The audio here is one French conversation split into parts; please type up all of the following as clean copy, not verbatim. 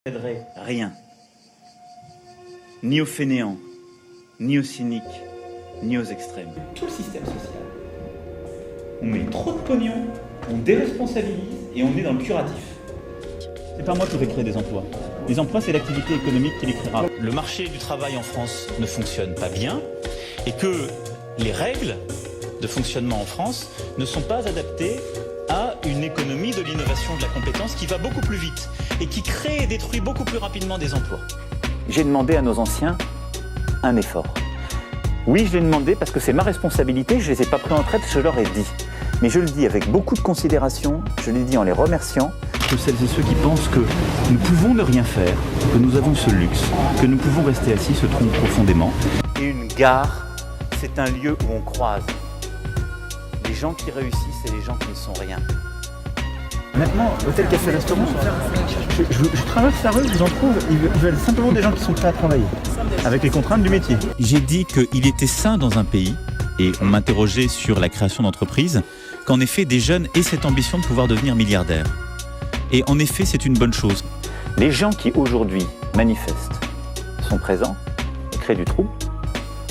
n'aiderait rien, ni aux fainéants, ni aux cyniques, ni aux extrêmes. Tout le système social. On met trop de pognon, on déresponsabilise et on est dans le curatif. C'est pas moi qui vais créer des emplois. Les emplois, c'est l'activité économique qui les créera. Le marché du travail en France ne fonctionne pas bien et que les règles de fonctionnement en France ne sont pas adaptées à une économie de l'innovation de la compétence qui va beaucoup plus vite et qui crée et détruit beaucoup plus rapidement des emplois. J'ai demandé à nos anciens un effort. Oui, je l'ai demandé parce que c'est ma responsabilité, je ne les ai pas pris en retraite, je leur ai dit. Mais je le dis avec beaucoup de considération, je l'ai dit en les remerciant. Que celles et ceux qui pensent que nous pouvons ne rien faire, que nous avons ce luxe, que nous pouvons rester assis se trompent profondément. Et une gare, c'est un lieu où on croise les gens qui réussissent et les gens qui ne sont rien. Honnêtement, hôtel, café, restaurant, je traverse la rue, je vous en trouve, ils veulent simplement des gens qui sont prêts à travailler, avec les contraintes du métier. J'ai dit qu'il était sain dans un pays, et on m'interrogeait sur la création d'entreprises, qu'en effet des jeunes aient cette ambition de pouvoir devenir milliardaires. Et en effet, c'est une bonne chose. Les gens qui aujourd'hui manifestent, sont présents et créent du trouble,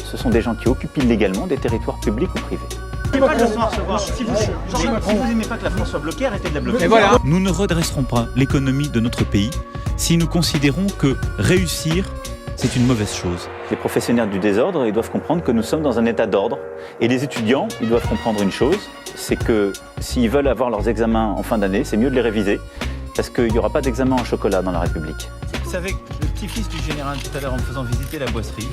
ce sont des gens qui occupent illégalement des territoires publics ou privés. Pas de leçon à recevoir. Si vous n'aimez pas que la France soit bloquée, arrêtez de la bloquer. Nous ne redresserons pas l'économie de notre pays si nous considérons que réussir, c'est une mauvaise chose. Les professionnels du désordre, ils doivent comprendre que nous sommes dans un état d'ordre. Et les étudiants, ils doivent comprendre une chose, c'est que s'ils veulent avoir leurs examens en fin d'année, c'est mieux de les réviser, parce qu'il n'y aura pas d'examen en chocolat dans la République. Vous savez, le petit-fils du général, tout à l'heure, en me faisant visiter la boisserie,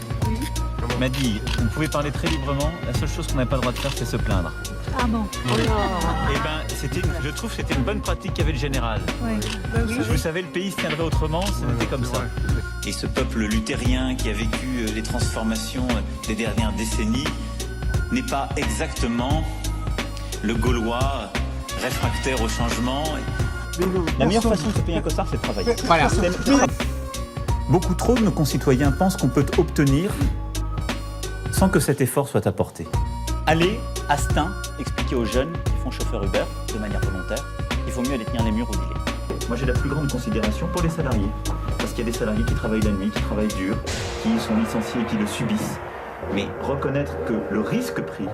m'a dit on pouvait parler très librement, la seule chose qu'on n'avait pas le droit de faire, c'est se plaindre. Ah bon? Et je trouve que c'était une bonne pratique qu'avait le général. Oui. Vous savez, le pays se tiendrait autrement, c'était comme ça. Et ce peuple luthérien qui a vécu les transformations des dernières décennies n'est pas exactement le Gaulois réfractaire au changement. La meilleure façon de se payer un costard, c'est de travailler. Voilà. Beaucoup trop de nos concitoyens pensent qu'on peut obtenir sans que cet effort soit apporté. Allez, à Stein, expliquer aux jeunes qui font chauffeur Uber de manière volontaire qu'il faut mieux aller tenir les murs ou dealer. Moi, j'ai la plus grande considération pour les salariés. Parce qu'il y a des salariés qui travaillent la nuit, qui travaillent dur, qui sont licenciés et qui le subissent. Mais reconnaître que le risque pris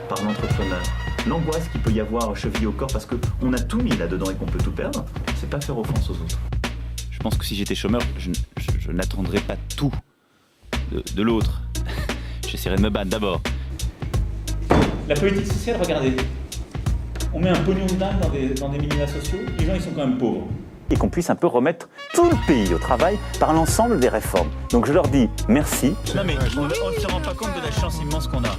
par l'entrepreneur, l'angoisse qu'il peut y avoir chevillée au corps parce qu'on a tout mis là-dedans et qu'on peut tout perdre, c'est pas faire offense aux autres. Je pense que si j'étais chômeur, je n'attendrais pas tout de l'autre. J'essaierais de me battre d'abord. La politique sociale, regardez. On met un pognon de dingue dans des minima sociaux, les gens ils sont quand même pauvres. Et qu'on puisse un peu remettre tout le pays au travail par l'ensemble des réformes. Donc je leur dis merci. Non mais on ne se rend pas compte de la chance immense qu'on a.